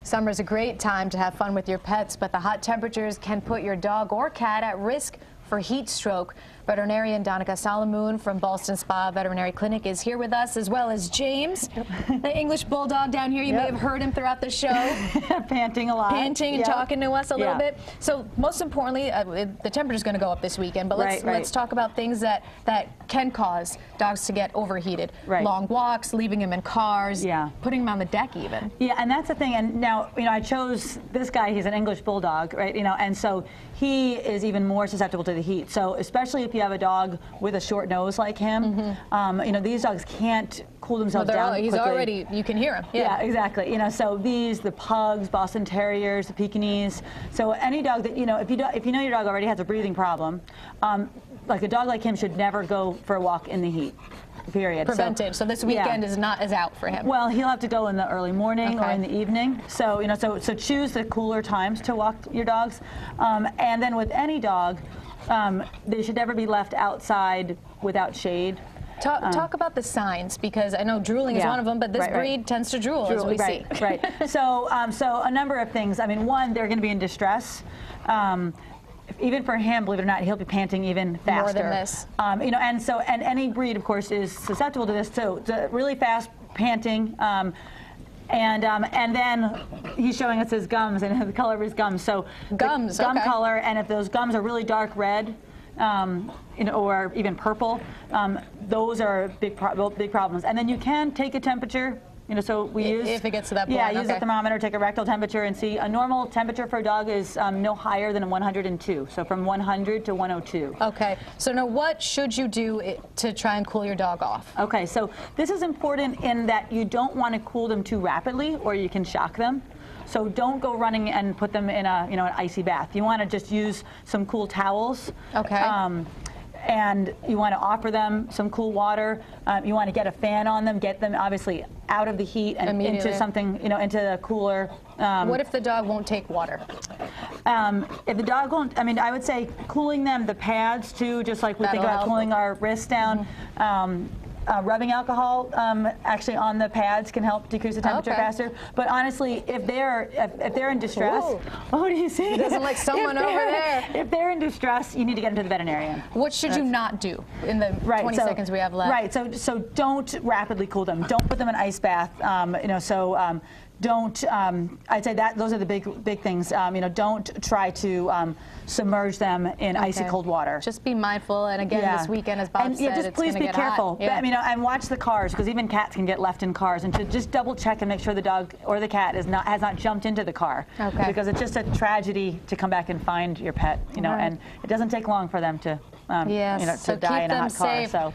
Summer's a great time to have fun with your pets, but the hot temperatures can put your dog or cat at risk for heat stroke. Veterinarian Danica Salamun from Ballston Spa Veterinary Clinic is here with us, as well as James, the English Bulldog down here. You may have heard him throughout the show. Panting a lot. Panting and talking to us a little bit. So most importantly, the temperature's going to go up this weekend, but let's talk about things that can cause dogs to get overheated. Long walks, leaving them in cars, putting them on the deck even. Yeah, and that's the thing. And now, I chose this guy. He's an English Bulldog, right? And so he is even more susceptible to the heat. So especially if you have a dog with a short nose like him, these dogs can't cool themselves down he's quickly. Already, you can hear him. Yeah, exactly. So the pugs, Boston Terriers, the Pekingese. So any dog that, if you know your dog already has a breathing problem, like a dog like him should never go for a walk in the heat. Period. Prevented. So this weekend is out for him. Well, he'll have to go in the early morning or in the evening. So so choose the cooler times to walk your dogs. And then with any dog, they should never be left outside without shade. Talk about the signs, because I know drooling is one of them, but this breed tends to drool, as we see. So a number of things. I mean, one, they're going to be in distress. Even for him, believe it or not, he'll be panting even faster. More than this. And any breed, of course, is susceptible to this too. The really fast panting. And then he's showing us his gums and the color of his gums. So gum color, and if those gums are really dark red, or even purple, those are big problems. And then you can take a temperature. So we use, if it gets to that point, use a thermometer, take a rectal temperature, and see. A normal temperature for a dog is no higher than a 102. So from 100 to 102. Okay. So now, what should you do to try and cool your dog off? Okay. So this is important in that you don't want to cool them too rapidly, or you can shock them. So don't go running and put them in an icy bath. You want to just use some cool towels. Okay. And you want to offer them some cool water. You want to get a fan on them, get them obviously out of the heat and into something, into the cooler. What if the dog won't take water? If the dog won't, I would say cooling them, the pads too, just like we think about cooling our wrists down. Rubbing alcohol actually on the pads can help decrease the temperature faster. But honestly, if they're in distress, what do you see? It doesn't like someone over there. If they're in distress, you need to get them to the veterinarian. What should you not do in the 20 seconds we have left? Right. So don't rapidly cool them. Don't put them in an ice bath. Don't. I'd say that those are the big things. Don't try to submerge them in icy cold water. Just be mindful, and again, this weekend, as Bob said, just please be careful. And watch the cars, because even cats can get left in cars, and to just double check and make sure the dog or the cat has not jumped into the car. Because it's just a tragedy to come back and find your pet. And it doesn't take long for them to to die in a hot car. So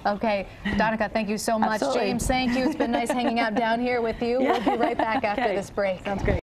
Okay, Danica, thank you so much. James, thank you. It's been nice hanging out down here with you. We'll be right back after this break. Sounds great.